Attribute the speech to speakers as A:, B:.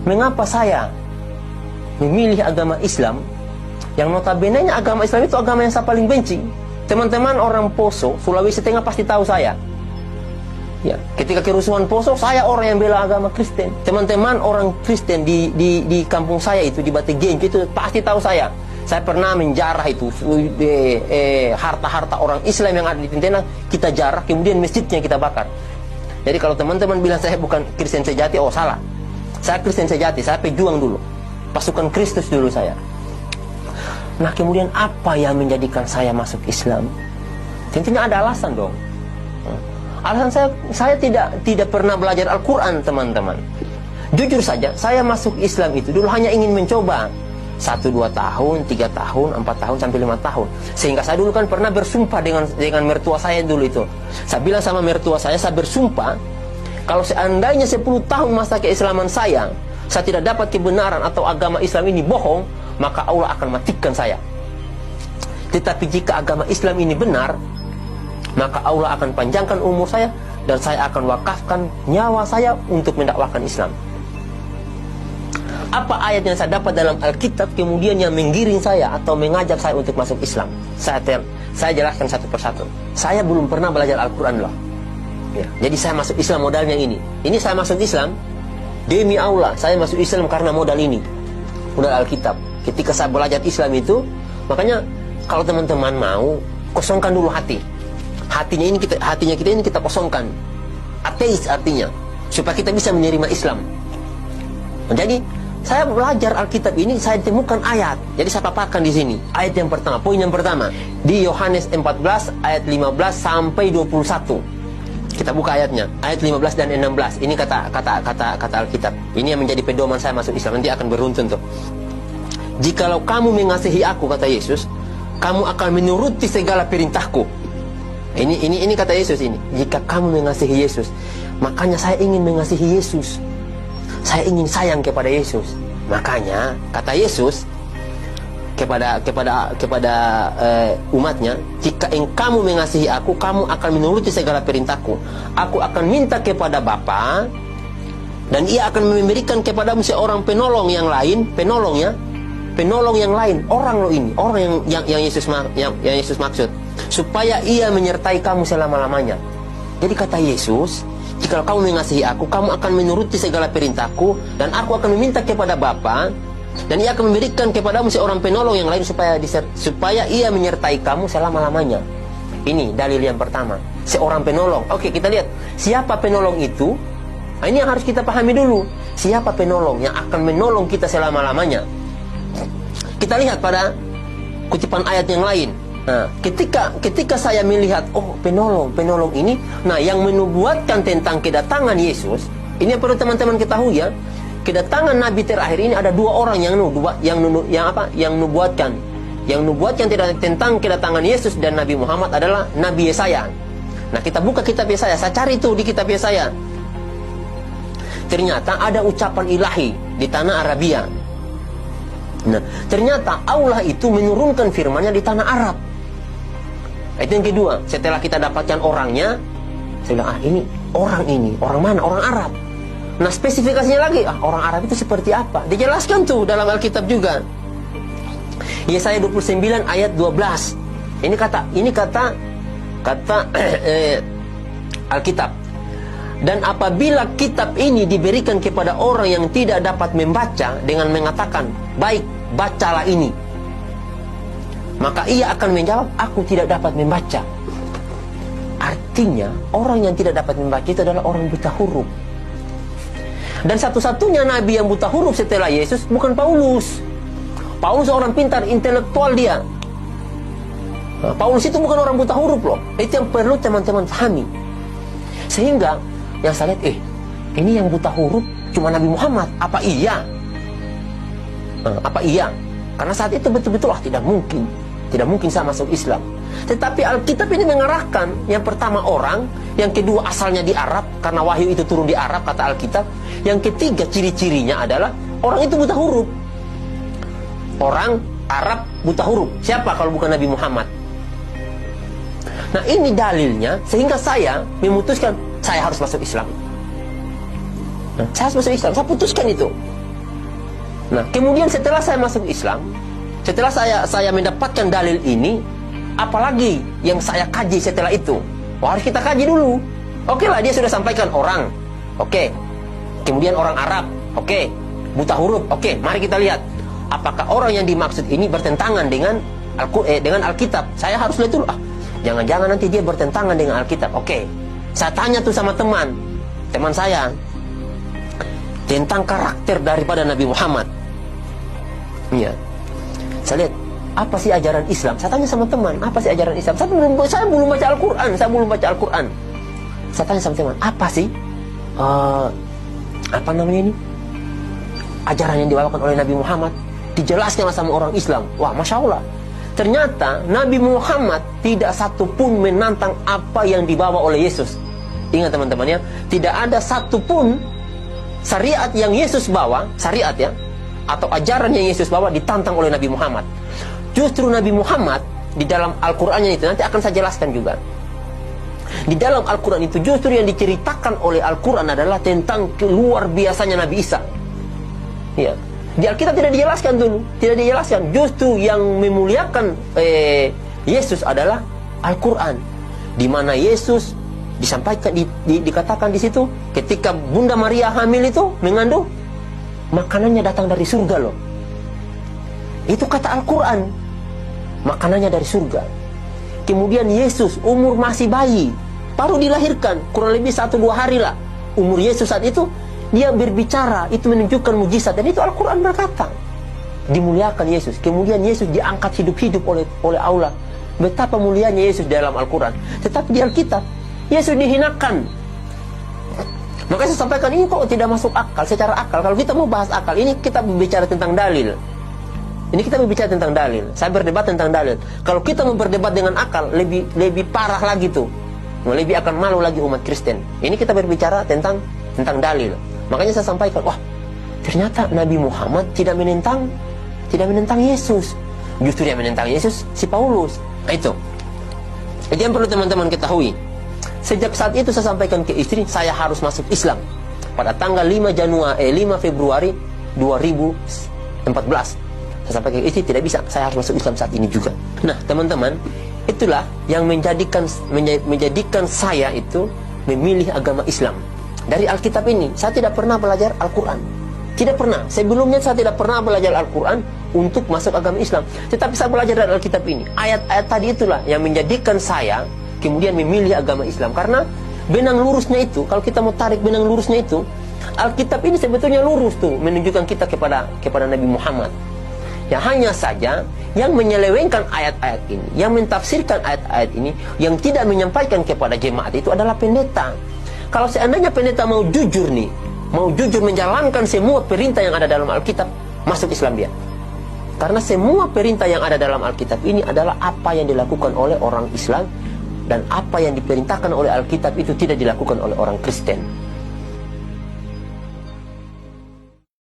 A: mengapa saya memilih agama Islam, yang notabene agama Islam itu agama yang saya paling benci. Teman-teman orang Poso, Sulawesi Tengah pasti tahu saya. Ya, ketika kerusuhan Poso, saya orang yang bela agama Kristen. Teman-teman orang Kristen di kampung saya itu, di Bategen itu pasti tahu saya. Saya pernah menjarah itu harta-harta orang Islam yang ada di Tentena, kita jarah, kemudian masjidnya kita bakar. Jadi kalau teman-teman bilang saya bukan Kristen sejati, oh salah. Saya Kristen sejati, saya pejuang dulu. Pasukan Kristus dulu saya. Nah, kemudian apa yang menjadikan saya masuk Islam? Tentunya ada alasan dong. Alasan saya tidak pernah belajar Al-Quran, teman-teman. Jujur saja, saya masuk Islam itu dulu hanya ingin mencoba 1-2 tahun, 3 tahun, 4 tahun, sampai 5 tahun. Sehingga saya dulu kan pernah bersumpah dengan mertua saya dulu itu. Saya bilang sama mertua saya bersumpah, kalau seandainya 10 tahun masa keislaman saya tidak dapat kebenaran atau agama Islam ini bohong, maka Allah akan matikan saya. Tetapi jika agama Islam ini benar, maka Allah akan panjangkan umur saya, dan saya akan wakafkan nyawa saya untuk mendakwakan Islam. Apa ayat yang saya dapat dalam Alkitab kemudian yang menggiring saya atau mengajak saya untuk masuk Islam? Saya jelaskan satu persatu. Saya belum pernah belajar Al-Quran loh. Ya, jadi saya masuk Islam modalnya ini. Ini saya masuk Islam demi Allah. Saya masuk Islam karena modal ini, modal Alkitab. Ketika saya belajar Islam itu, makanya kalau teman-teman mau, kosongkan dulu hati. Hatinya kita ini kita kosongkan. Ateis artinya, supaya kita bisa menerima Islam. Jadi saya belajar Alkitab ini, saya temukan ayat. Jadi saya paparkan di sini. Ayat yang pertama, poin yang pertama di Yohanes 14 ayat 15 sampai 21. Kita buka ayatnya, ayat 15 dan 16. Ini kata Alkitab. Ini yang menjadi pedoman saya masuk Islam. Nanti akan beruntun tuh. Jikalau kamu mengasihi aku, kata Yesus, kamu akan menuruti segala perintahku. Ini kata Yesus ini. Jika kamu mengasihi Yesus, makanya saya ingin mengasihi Yesus. Saya ingin sayang kepada Yesus. Makanya kata Yesus kepada umatnya, jika kamu mengasihi aku, kamu akan menuruti segala perintahku. Aku akan minta kepada Bapa, dan ia akan memberikan kepadamu seorang penolong yang lain, penolong yang lain. Orang loh ini, orang yang Yesus maksud, supaya ia menyertai kamu selama-lamanya. Jadi kata Yesus, jika kamu mengasihi aku, kamu akan menuruti segala perintahku, dan aku akan meminta kepada Bapa, dan ia akan memberikan kepadamu seorang penolong yang lain, supaya ia menyertai kamu selama-lamanya. Ini dalil yang pertama, seorang penolong. Oke, kita lihat siapa penolong itu. Nah, ini yang harus kita pahami dulu. Siapa penolong yang akan menolong kita selama-lamanya? Kita lihat pada kutipan ayat yang lain. Nah, ketika saya melihat, oh penolong ini, nah yang menubuatkan tentang kedatangan Yesus, ini yang perlu teman-teman ketahui ya. Kedatangan Nabi terakhir ini ada 2 orang yang nubuatkan tentang kedatangan Yesus dan Nabi Muhammad adalah Nabi Yesaya. Nah, kita buka kitab Yesaya. Saya cari itu di kitab Yesaya. Ternyata ada ucapan ilahi di tanah Arabia. Nah, ternyata Allah itu menurunkan firman-Nya di tanah Arab. Itu yang kedua. Setelah kita dapatkan orangnya, saya bilang, ini orang mana? Orang Arab. Nah, spesifikasinya lagi, orang Arab itu seperti apa? Dijelaskan tuh dalam Alkitab juga. Yesaya 29 ayat 12. Ini kata Alkitab. Dan apabila kitab ini diberikan kepada orang yang tidak dapat membaca dengan mengatakan, baik, bacalah ini, maka ia akan menjawab, aku tidak dapat membaca. Artinya, orang yang tidak dapat membaca itu adalah orang buta huruf. Dan satu-satunya nabi yang buta huruf setelah Yesus bukan Paulus. Paulus orang pintar, intelektual dia. Nah, Paulus itu bukan orang buta huruf loh. Itu yang perlu teman-teman pahami. Sehingga yang saya lihat, ini yang buta huruf cuma Nabi Muhammad. Apa iya? Apa iya? Karena saat itu betul-betul tidak mungkin saya masuk Islam. Tetapi Alkitab ini mengarahkan, yang pertama orang, yang kedua asalnya di Arab, karena wahyu itu turun di Arab, kata Alkitab. Yang ketiga ciri-cirinya adalah orang itu buta huruf. Orang Arab buta huruf. Siapa kalau bukan Nabi Muhammad? Nah, ini dalilnya, sehingga saya memutuskan saya harus masuk Islam. Saya harus masuk Islam, saya putuskan itu. Nah, kemudian setelah saya masuk Islam, setelah saya mendapatkan dalil ini, apalagi yang saya kaji setelah itu? Wah, harus kita kaji dulu. Oke lah, dia sudah sampaikan orang. Oke. Kemudian orang Arab. Oke. Buta huruf. Oke, mari kita lihat. Apakah orang yang dimaksud ini bertentangan dengan Alkitab? Saya harus lihat dulu. Jangan-jangan nanti dia bertentangan dengan Alkitab. Oke. Saya tanya tuh sama teman saya tentang karakter daripada Nabi Muhammad. Iya. Saya lihat, apa sih ajaran Islam? Saya tanya sama teman, apa sih ajaran Islam? Saya belum baca Al-Quran. Saya tanya sama teman, apa sih apa namanya ini, ajaran yang dibawakan oleh Nabi Muhammad? Dijelaskan sama orang Islam. Wah, Masya Allah, ternyata Nabi Muhammad tidak satu pun menantang apa yang dibawa oleh Yesus. Ingat teman-teman ya, tidak ada satu pun syariat yang Yesus bawa, syariat ya, atau ajaran yang Yesus bawa ditantang oleh Nabi Muhammad. Justru Nabi Muhammad di dalam Al-Qur'annya itu, nanti akan saya jelaskan juga. Di dalam Al-Quran itu justru yang diceritakan oleh Al-Quran adalah tentang luar biasanya Nabi Isa. Ya. Di Alkitab tidak dijelaskan dulu, tidak dijelaskan. Justru yang memuliakan Yesus adalah Al-Quran, di mana Yesus disampaikan, dikatakan di situ ketika Bunda Maria hamil itu mengandung, makanannya datang dari surga loh. Itu kata Al-Quran, makanannya dari surga. Kemudian Yesus umur masih bayi, baru dilahirkan, kurang lebih 1-2 hari lah umur Yesus saat itu, dia berbicara, itu menunjukkan mujizat. Dan itu Al-Quran berkata, dimuliakan Yesus. Kemudian Yesus diangkat hidup-hidup oleh Allah. Betapa mulianya Yesus dalam Al-Quran. Tetapi di Alkitab, Yesus dihinakan. Makanya saya sampaikan, ini kok tidak masuk akal, secara akal. Kalau kita mau bahas akal, ini kita berbicara tentang dalil. Ini kita berbicara tentang dalil. Saya berdebat tentang dalil. Kalau kita mau berdebat dengan akal, lebih parah lagi tuh. Lebih akan malu lagi umat Kristen. Ini kita berbicara tentang dalil. Makanya saya sampaikan, wah, ternyata Nabi Muhammad tidak menentang Yesus. Justru yang menentang Yesus si Paulus. Nah, itu yang perlu teman-teman ketahui. Sejak saat itu saya sampaikan ke istri, saya harus masuk Islam. Pada tanggal 5 Februari 2014. Saya sampaikan ke istri, tidak bisa, saya harus masuk Islam saat ini juga. Nah, teman-teman, itulah yang menjadikan saya itu memilih agama Islam. Dari Alkitab ini, saya tidak pernah belajar Al-Quran. Tidak pernah. Sebelumnya saya tidak pernah belajar Al-Quran untuk masuk agama Islam. Tetapi saya belajar dari Alkitab ini. Ayat-ayat tadi itulah yang menjadikan saya kemudian memilih agama Islam. Karena benang lurusnya itu, kalau kita mau tarik benang lurusnya itu, Alkitab ini sebetulnya lurus tuh, menunjukkan kita kepada Nabi Muhammad. Ya, hanya saja yang menyelewengkan ayat-ayat ini, yang mentafsirkan ayat-ayat ini, yang tidak menyampaikan kepada jemaat itu adalah pendeta. Kalau seandainya pendeta mau jujur nih, mau jujur menjalankan semua perintah yang ada dalam Alkitab, masuk Islam dia. Karena semua perintah yang ada dalam Alkitab ini adalah apa yang dilakukan oleh orang Islam, dan apa yang diperintahkan oleh Alkitab itu tidak dilakukan oleh orang Kristen.